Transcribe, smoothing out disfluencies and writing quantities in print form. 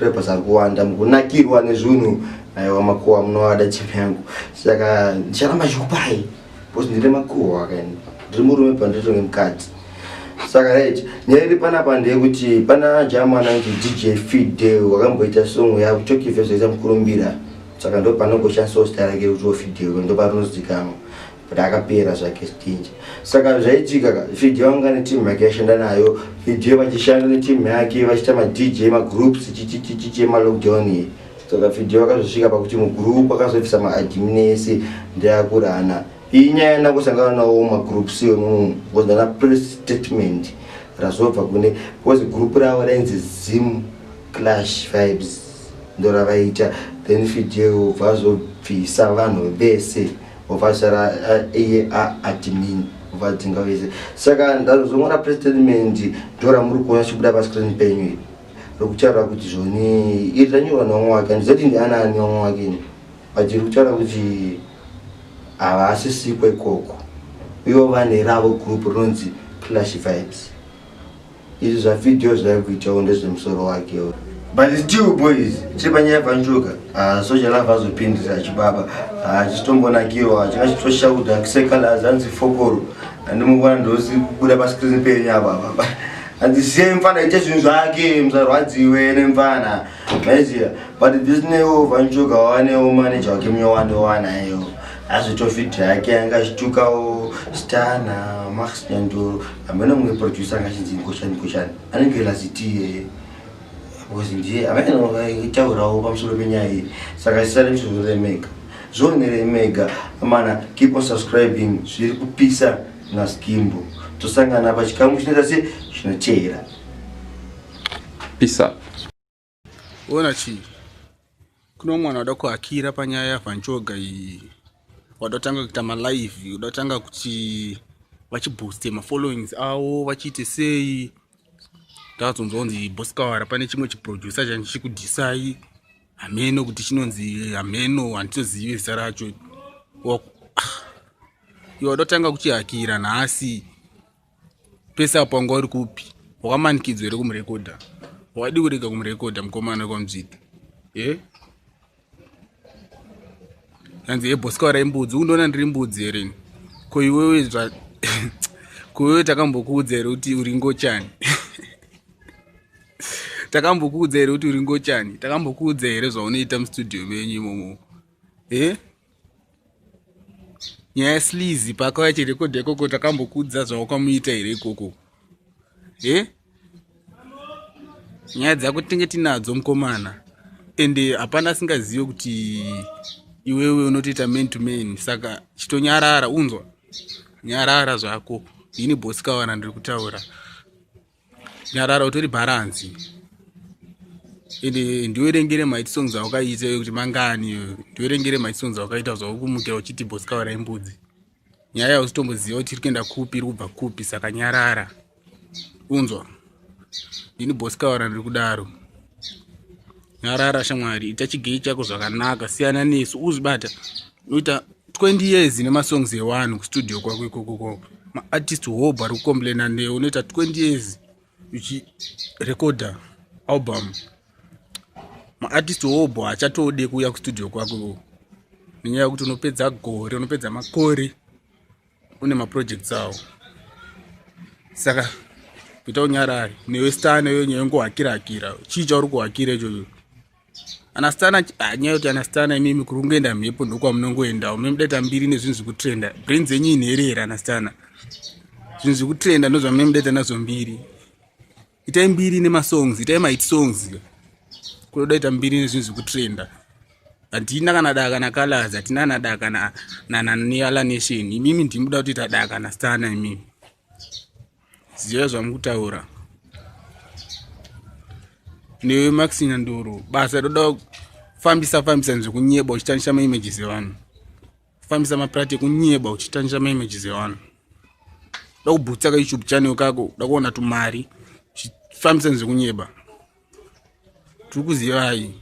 subscribers ari kuwanda mukunakirwa nezvinhu aiwa makuwa munoada chipi yangu saka ndicharamba chikupai because ndine makuwa akaenda ndiri murume pandito ngemukadzi saka right nyaya iri panapa ndeyekuti pana jamwana anoti DJ Fidel wakamboita song yavo tokive zvoita mukurumbira saka ndo panongoshandisawo zita rake kuti Fidel ndo parinozikanwa but akapera zvake stinji saka zvaitika Fidel wanga netimu yake yashanda nayo Fidel vachishanda netimu yake vachiita madj magroups chichichichiche malockdown saka Fidel vakazosvika pakuti mugroup akazobvisa maadmin ese ndeakurana iyi nyaya yandakusangana nawo magroups emu wazana press statement razobva kune because group ravo rainzi Zim Clash Vibes ndo ravaita then Fidel vazobvisa vanhu vese ovasara iye admin ovadzinga vese saka ndazongona press statement ndora muri kuona chibuda pascreen penyu rokutaura kuti zvoni iri ranyorwa nomwe wake ndizoti ndianani omwe wake but iri kutaura kuti havasisikwa ikoko ivo vane ravo group rinonzi Clash Vibes izvi zvavideo zvaikuitawo ndezvemusoro wake but still boys tiri panyaya panchoka social love azopindira chibaba achitombonakirwa chingachitoshaudha kise Calaz anzi Fokoro andimukwana ndozi kubuda pascreen penyu apa andisiye mfana ite zvinhu zvake musarwadziwe nemfana maiziya but this newo vanchoka wanewo manager wake munyowandowana iyo azvitofiti yake anga achitukawo stana Max Nyandoro amene mumwe producer angachinzi ngoshani anenge lazitiye because ndiye amene taurawo pamusoro penyaya iyi saka sisare zvozoremeka zvoneremeka amana keep on subscribing zviri kupisa naskimbo tosangana pachikamu chinoita se chinochera pisa ona chi kuno mwana wada kuakira panyaya yavanchoga iyi wadatanga kuita malive wadatanga kuti vachibooste mafollowings avo vachiite sei ndakazonzonzi boskawara pane chimwe chiproducer chandichikudhisai hameno kuti chinonzi hameno handitozive zita racho iwe wadatanga kuchiakira nhasi pese apo wanga uri kupi wakamanikidzwa here kumurekodha wadi kurega kumurekodha mukomana kwamuzvita yanzi yeboskawara imbudzi undoona ndiri mbudzi here ko iwewe kuwewe takambokuudza here kuti uri ngochani takambokuudza here kuti uri ngochani takambokuudza here zvaunoita mustudio menyu imomo nyaya sleazy pakauya chirekodha ikoko takambokuudza zvawakamuita here ikoko nyaya dzako tinge tinadzo mukomana ende hapana asingazive kuti iwewe unotoita man to man saka chitonyarara unzwa nyarara zvako ini boskawara ndiri kutaura nyarara utori balance ende ndiwerengere mighty songs awakaita kuti mangani ndiwerengere mighty songs awakaita zvakumukira uchiti boskawara imbudzi nyaya usitomboziva kuti iri kuenda kupi iri kubva kupi saka nyarara unzwa ini boskawara ndiri kudaro nyarara shamwari ita chigei chako zvakanaka siyana nesu uzvibata unoita 20 years nemasongs e1 kustudio kwako ikoko maartist hobo ari kukomplaina newe unoita 20 years uchirekodha album maartist hobo achatode kuuya kustudio kwako nenyaya yekuti unopedza gore unopedza makore une maprojects awo saka kuita unyarari newe stana yo nyaya ngohakira chii chauri kuhakira ichocho anastana nyaya kuti anastana imimi kuri kungoenda mhepo ndokwamunongoendawo memudaita mbiri nezvinhu zvikutrenda brain dzenyu inherera anastana zvinhu zvikutrenda ndozvamunemudaita nazvo mbiri itai mbiri nemasongs itai mahit songs kunodaita mbiri nezvinhu zvikutrenda hatina kana daka naCalaz hatina kana daka neala nation imimi ndimuda kuti tadaka nastana imimi ziva zvamukutaura newe Max Nyandoro basa roda fambisa nzvekunyeba uchitanisha maimages evanhu fambisa maprati ekunyeba uchitanisha maimages evanhu da kubhutsa ka YouTube channel kako da kuona tumari fambisa nzvekunyeba tiri kuzivai